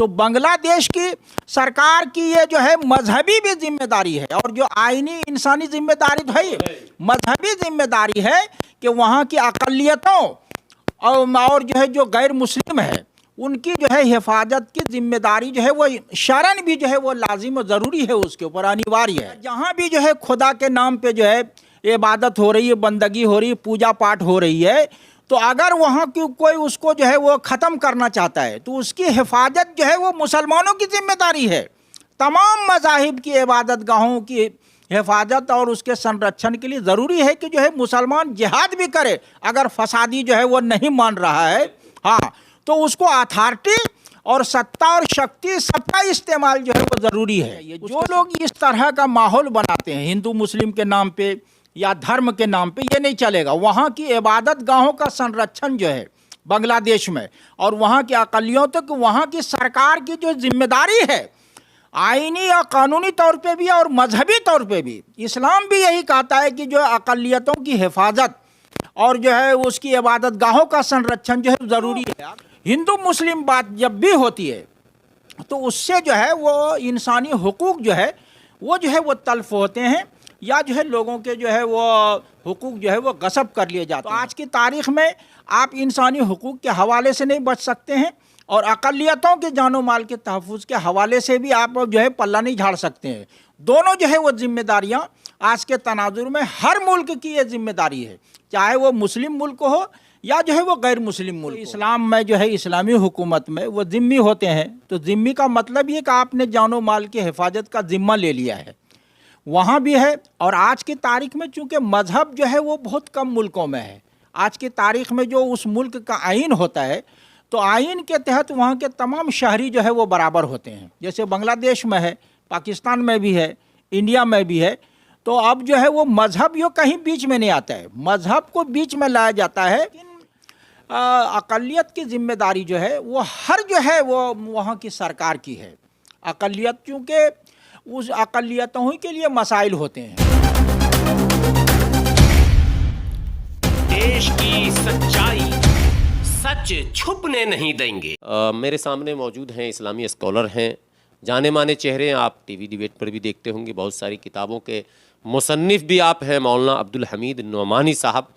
तो बांग्लादेश की सरकार की ये जो है मजहबी भी जिम्मेदारी है, और जो आईनी इंसानी जिम्मेदारी तो है ही, मजहबी जिम्मेदारी है कि वहाँ की अक़लियतों और जो है जो गैर मुस्लिम है उनकी जो है हिफाजत की जिम्मेदारी जो है वो शरन भी जो है वो लाजिम और ज़रूरी है, उसके ऊपर अनिवार्य है। जहाँ भी जो है खुदा के नाम पे जो है इबादत हो रही है, बंदगी हो रही है, पूजा पाठ हो रही है, तो अगर वहाँ की कोई उसको जो है वो ख़त्म करना चाहता है तो उसकी हिफाजत जो है वो मुसलमानों की जिम्मेदारी है। तमाम मज़ाहिब की इबादत गाहों की हिफाजत और उसके संरक्षण के लिए ज़रूरी है कि जो है मुसलमान जिहाद भी करे, अगर फसादी जो है वो नहीं मान रहा है, हाँ, तो उसको अथॉरिटी और सत्ता और शक्ति सबका इस्तेमाल जो है वो ज़रूरी है। ये जो लोग इस तरह का माहौल बनाते हैं हिंदू मुस्लिम के नाम पे या धर्म के नाम पे, ये नहीं चलेगा। वहाँ की इबादत गाहों का संरक्षण जो है बांग्लादेश में और वहाँ की अक़लियतों को वहाँ की सरकार की जो जिम्मेदारी है आईनी या कानूनी तौर पे भी और मजहबी तौर पे भी, इस्लाम भी यही कहता है कि जो अक़लियतों की हिफाजत और जो है उसकी इबादत गाहों का संरक्षण जो है ज़रूरी है। हिंदू मुस्लिम बात जब भी होती है तो उससे जो है वो इंसानी हुकूक जो है वो तल्फ होते हैं, या जो है लोगों के जो है वो हुकूक जो है वो गसब कर लिए जाते हैं। तो आज की तारीख़ में आप इंसानी हुकूक के हवाले से नहीं बच सकते हैं, और अक़लियतों के जानो माल के तहफ़्फ़ुज़ के हवाले से भी आप जो है पल्ला नहीं झाड़ सकते हैं। दोनों जो है वो जिम्मेदारियाँ आज के तनाजुर में हर मुल्क की ये जिम्मेदारी है, चाहे वो मुस्लिम मुल्क हो या जो है वो गैर मुस्लिम मुल्क। इस्लाम में जो है इस्लामी हुकूमत में वो ज़िम्मी होते हैं, तो ज़िम्मी का मतलब ये कि आपने जानो माल की हिफाजत का ज़िम्मा ले लिया है, वहाँ भी है। और आज की तारीख़ में चूँकि मज़हब जो है वो बहुत कम मुल्कों में है, आज की तारीख़ में जो उस मुल्क का आइन होता है तो आइन के तहत वहाँ के तमाम शहरी जो है वो बराबर होते हैं। जैसे बांग्लादेश में है, पाकिस्तान में भी है, इंडिया में भी है। तो अब जो है वो मज़हब यो कहीं बीच में नहीं आता है, मज़हब को बीच में लाया जाता है। अक़लियत की जिम्मेदारी जो है वो हर जो है वो वहाँ की सरकार की है। अक़लियत चूँकि उस अक़लियतों ही के लिए मसाइल होते हैं। देश की सच्चाई सच छुपने नहीं देंगे। मेरे सामने मौजूद हैं इस्लामी स्कॉलर हैं, जाने माने चेहरे हैं, आप टीवी डिबेट पर भी देखते होंगे, बहुत सारी किताबों के मुसन्निफ़ भी आप हैं, मौलाना अब्दुल हमीद नोमानी साहब।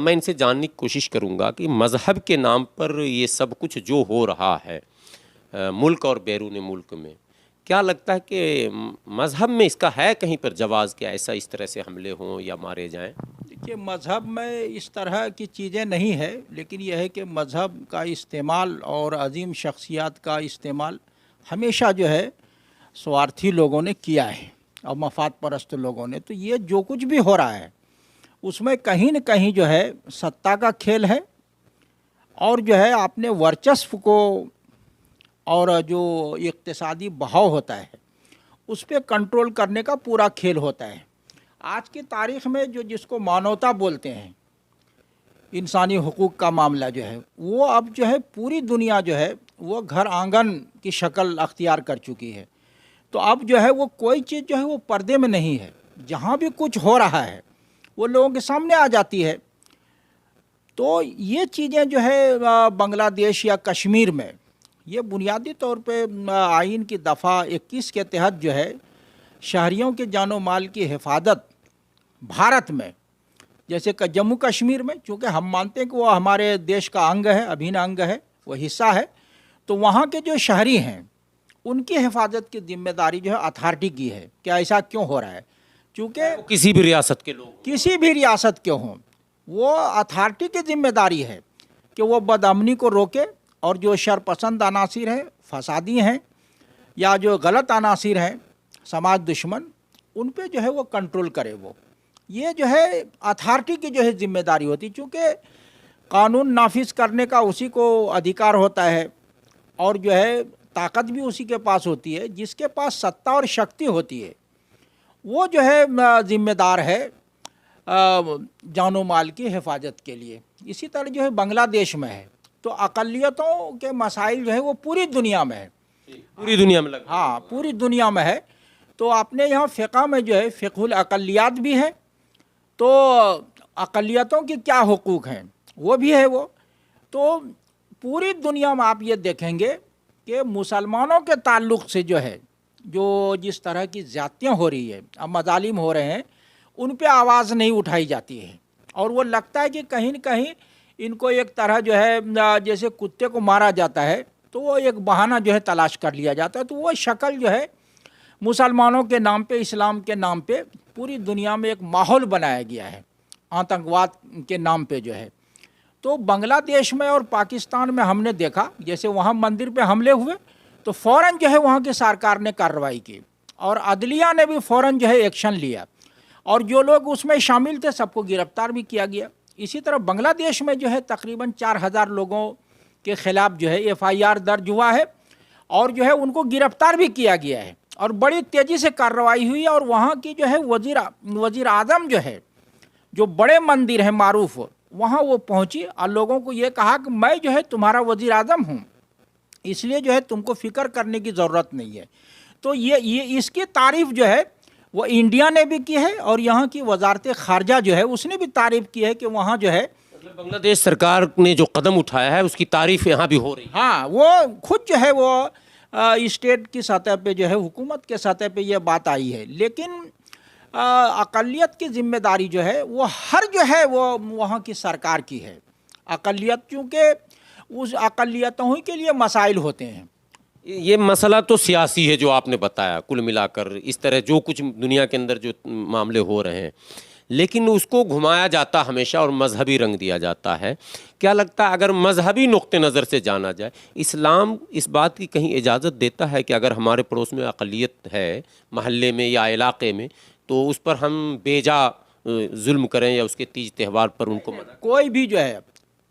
मैं इनसे जानने की कोशिश करूंगा कि मज़हब के नाम पर ये सब कुछ जो हो रहा है मुल्क और बैरून मुल्क में, क्या लगता है कि मज़हब में इसका है कहीं पर जवाज़, क्या ऐसा इस तरह से हमले हों या मारे जाएं? देखिए, मज़हब में इस तरह की चीज़ें नहीं है, लेकिन यह है कि मज़हब का इस्तेमाल और अजीम शख्सियात का इस्तेमाल हमेशा जो है स्वार्थी लोगों ने किया है और मफाद परस्त लोगों ने। तो ये जो कुछ भी हो रहा है उसमें कहीं न कहीं जो है सत्ता का खेल है, और जो है अपने वर्चस्व को और जो इक़्तिसादी बहाव होता है उस पर कंट्रोल करने का पूरा खेल होता है। आज की तारीख़ में जो जिसको मानवता बोलते हैं, इंसानी हुकूक का मामला जो है वो अब जो है पूरी दुनिया जो है वो घर आंगन की शक्ल अख्तियार कर चुकी है। तो अब जो है वो कोई चीज़ जो है वो पर्दे में नहीं है, जहाँ भी कुछ हो रहा है वो लोगों के सामने आ जाती है। तो ये चीज़ें जो है बांग्लादेश या कश्मीर में ये बुनियादी तौर पे आइन की दफ़ा 21 के तहत जो है शहरियों के जानो माल की हिफाजत भारत में, जैसे कि जम्मू कश्मीर में, चूँकि हम मानते हैं कि वो हमारे देश का अंग है, अभिन्न अंग है, वो हिस्सा है, तो वहाँ के जो शहरी हैं उनकी हिफाजत की जिम्मेदारी जो है अथॉरिटी की है। क्या ऐसा क्यों हो रहा है? चूँकि किसी भी रियासत के लोग, किसी भी रियासत के हों, वो अथॉरिटी की जिम्मेदारी है कि वो बदअमनी को रोके, और जो शरपसंद अनासिर हैं, फसादी हैं या जो गलत अनासिर हैं, समाज दुश्मन, उन पे जो है वो कंट्रोल करे। वो ये जो है अथॉरिटी की जो है जिम्मेदारी होती, चूँकि कानून नाफिज करने का उसी को अधिकार होता है और जो है ताकत भी उसी के पास होती है। जिसके पास सत्ता और शक्ति होती है वो जो है ज़िम्मेदार है जानो माल की हिफाजत के लिए। इसी तरह जो है बांग्लादेश में है, तो अक़लियतों के मसाइल जो है वो पूरी दुनिया में है, पूरी दुनिया में लग, हाँ, पूरी दुनिया में है। तो अपने यहाँ फ़िक़्ह में जो है फ़िक़्हुल अक़लियात भी है, तो अक़लियतों की क्या हुकूक हैं वो भी है। वो तो पूरी दुनिया में आप ये देखेंगे कि मुसलमानों के ताल्लुक़ से जो है, जो जिस तरह की ज़्यादतियाँ हो रही है, अब मजालिम हो रहे हैं, उन पे आवाज़ नहीं उठाई जाती है। और वो लगता है कि कहीं न कहीं इनको एक तरह जो है जैसे कुत्ते को मारा जाता है तो वो एक बहाना जो है तलाश कर लिया जाता है। तो वो शक्ल जो है मुसलमानों के नाम पे, इस्लाम के नाम पे पूरी दुनिया में एक माहौल बनाया गया है आतंकवाद के नाम पे जो है। तो बांग्लादेश में और पाकिस्तान में हमने देखा, जैसे वहाँ मंदिर पे हमले हुए तो फ़ौरन जो है वहाँ की सरकार ने कार्रवाई की और अदलिया ने भी फ़ौरन जो है एक्शन लिया और जो लोग उसमें शामिल थे सबको गिरफ्तार भी किया गया। इसी तरह बांग्लादेश में जो है तकरीबन 4000 लोगों के ख़िलाफ़ जो है FIR दर्ज हुआ है और जो है उनको गिरफ्तार भी किया गया है और बड़ी तेज़ी से कार्रवाई हुई। और वहाँ की जो है वज़ीर आज़म जो है, जो बड़े मंदिर हैं मारूफ, वहाँ वो पहुँची और लोगों को ये कहा कि मैं जो है तुम्हारा वज़ीर आज़म हूँ, इसलिए जो है तुमको फ़िक्र करने की ज़रूरत नहीं है। तो ये इसकी तारीफ़ जो है वो इंडिया ने भी की है और यहाँ की वजारत ख़ारजा जो है उसने भी तारीफ़ की है कि वहाँ जो है मतलब बांग्लादेश सरकार ने जो कदम उठाया है उसकी तारीफ़ यहाँ भी हो रही है। हाँ, वो खुद जो है वो स्टेट की सतह पे जो है, हुकूमत के सतह पे ये बात आई है। लेकिन अक़लियत की ज़िम्मेदारी जो है वो हर जो है वो वहाँ की सरकार की है। अक़लियत, चूँकि उस अक़लियतों ही के लिए मसाइल होते हैं। ये मसला तो सियासी है जो आपने बताया, कुल मिलाकर इस तरह जो कुछ दुनिया के अंदर जो मामले हो रहे हैं, लेकिन उसको घुमाया जाता हमेशा और मजहबी रंग दिया जाता है। क्या लगता है अगर मजहबी नुक्ते नज़र से जाना जाए, इस्लाम इस बात की कहीं इजाज़त देता है कि अगर हमारे पड़ोस में अक़लियत है महल्ले में या इलाके में तो उस पर हम बेजा जुल्म करें या उसके तीज त्यौहार पर उनको मना? कोई भी जो है,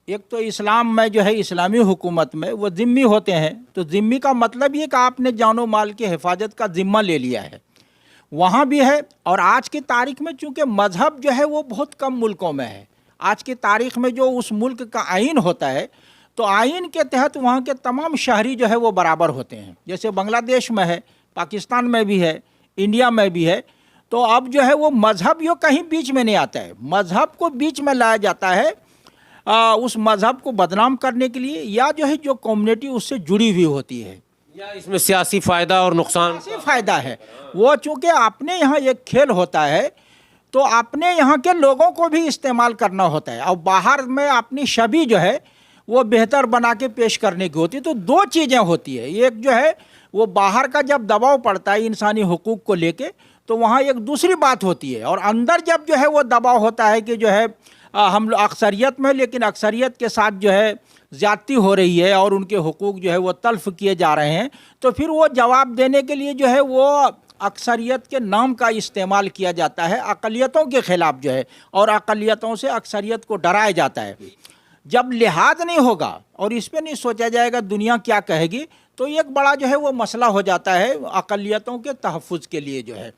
एक तो इस्लाम में जो है इस्लामी हुकूमत में वो ज़िम्मी होते हैं, तो ज़िम्मी का मतलब ये कि आपने जानो माल की हिफाजत का ज़िम्मा ले लिया है, वहाँ भी है। और आज की तारीख़ में चूँकि मज़हब जो है वो बहुत कम मुल्कों में है, आज की तारीख़ में जो उस मुल्क का आइन होता है तो आइन के तहत वहाँ के तमाम शहरी जो है वो बराबर होते हैं। जैसे बांग्लादेश में है, पाकिस्तान में भी है, इंडिया में भी है। तो अब जो है वो मज़हब यो कहीं बीच में नहीं आता है, मज़हब को बीच में लाया जाता है उस मज़हब को बदनाम करने के लिए, या जो है जो कम्युनिटी उससे जुड़ी हुई होती है, या इसमें सियासी फ़ायदा और नुकसान सियासी फ़ायदा है। वो चूँकि अपने यहाँ एक खेल होता है तो अपने यहाँ के लोगों को भी इस्तेमाल करना होता है और बाहर में अपनी छवि जो है वो बेहतर बना के पेश करने की होती है। तो दो चीज़ें होती है, एक जो है वो बाहर का जब दबाव पड़ता है इंसानी हुकूक को लेके तो वहाँ एक दूसरी बात होती है, और अंदर जब जो है वो दबाव होता है कि जो है हम लोग अक्सरियत में, लेकिन अक्सरियत के साथ जो है ज़्यादती हो रही है और उनके हुकूक जो है वो तल्फ़ किए जा रहे हैं, तो फिर वो जवाब देने के लिए जो है वो अक्सरियत के नाम का इस्तेमाल किया जाता है अक़लियतों के ख़िलाफ़ जो है, और अक़लियतों से अक्सरियत को डराया जाता है। जब लिहाज नहीं होगा और इस पर नहीं सोचा जाएगा दुनिया क्या कहेगी, तो एक बड़ा जो है वो मसला हो जाता है अक़लियतों के तहफ़्फ़ुज़ के लिए जो है।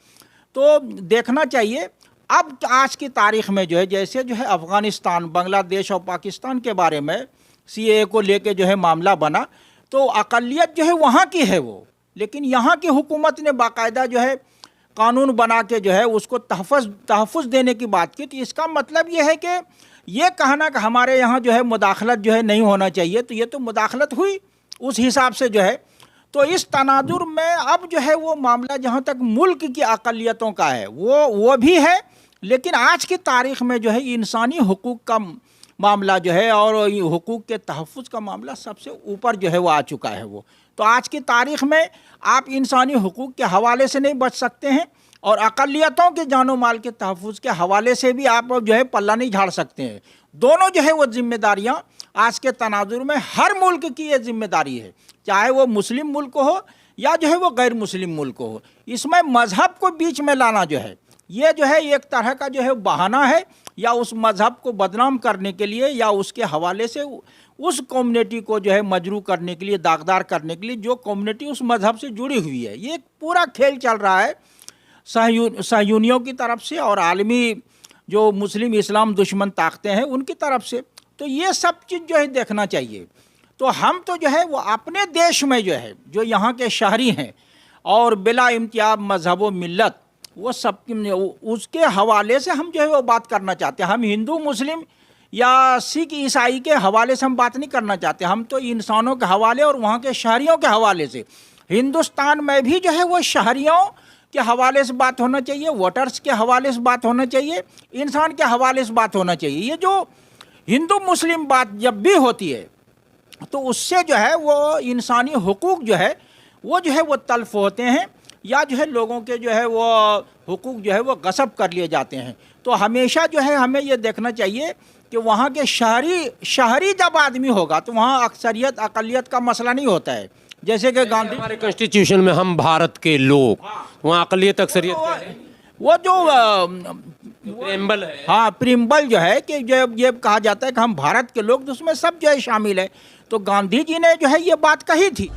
तो देखना चाहिए अब आज की तारीख़ में जो है, जैसे जो है अफ़गानिस्तान, बांग्लादेश और पाकिस्तान के बारे में CAA को लेके जो है मामला बना, तो अक़लियत जो है वहाँ की है वो, लेकिन यहाँ की हुकूमत ने बाकायदा जो है कानून बना के जो है उसको तहफ़्फ़ुज़ देने की बात की। तो इसका मतलब ये है कि ये कहना कि हमारे यहाँ जो है मुदाखलत जो है नहीं होना चाहिए, तो ये तो मुदाखलत हुई उस हिसाब से जो है। तो इस तनाजुर में अब जो है वो मामला जहाँ तक मुल्क की अक़लियतों का है वो भी है, लेकिन आज की तारीख़ में जो है इंसानी हुकूक का मामला जो है और हुकूक के तहफ़्फ़ुज़ का मामला सबसे ऊपर जो है वो आ चुका है वो। तो आज की तारीख़ में आप इंसानी हुकूक के हवाले से नहीं बच सकते हैं और अक़लियतों के जानो माल के तहफ़्फ़ुज़ के हवाले से भी आप जो है पल्ला नहीं झाड़ सकते हैं। दोनों जो है वो ज़िम्मेदारियाँ आज के तनाजुर में हर मुल्क की ये ज़िम्मेदारी है, चाहे वो मुस्लिम मुल्क हो या जो है वो गैर मुस्लिम मुल्क हो। इसमें मज़हब को बीच में लाना जो है ये जो है एक तरह का जो है बहाना है, या उस मज़हब को बदनाम करने के लिए या उसके हवाले से उस कम्युनिटी को जो है मजरू करने के लिए, दागदार करने के लिए जो कम्युनिटी उस मज़हब से जुड़ी हुई है। ये पूरा खेल चल रहा है सहयूनियों की तरफ से और आलमी जो मुस्लिम इस्लाम दुश्मन ताकतें हैं उनकी तरफ से। तो ये सब चीज़ जो है देखना चाहिए। तो हम तो जो है वो अपने देश में जो है जो यहाँ के शहरी हैं और बिला इम्तियाज़ मज़हब व मिल्लत वो सब उसके हवाले से हम जो है वो बात करना चाहते हैं। हम हिंदू मुस्लिम या सिख ईसाई के हवाले से हम बात नहीं करना चाहते। हम तो इंसानों के हवाले और वहाँ के शहरियों के हवाले से, हिंदुस्तान में भी जो है वो शहरियों के हवाले से बात होना चाहिए, वोटर्स के हवाले से बात होना चाहिए, इंसान के हवाले से बात होना चाहिए। ये जो हिंदू मुस्लिम बात जब भी होती है तो उससे जो है वो इंसानी हुकूक जो है वो तल्फ होते हैं, या जो है लोगों के जो है वो हुकूक जो है वो गसब कर लिए जाते हैं। तो हमेशा जो है हमें ये देखना चाहिए कि वहाँ के शहरी जब आदमी होगा तो वहाँ अक्सरियत अक़लियत का मसला नहीं होता है। जैसे कि गांधी हमारे कॉन्स्टिट्यूशन में हम भारत के लोग, वहाँ अक़लियत अक्सरियत क्या है? वो जो प्रेम्बल है। हाँ, प्रिम्बल जो है कि जब ये कहा जाता है कि हम भारत के लोग, तो उसमें सब जो है शामिल है। तो गांधी जी ने जो है ये बात कही थी।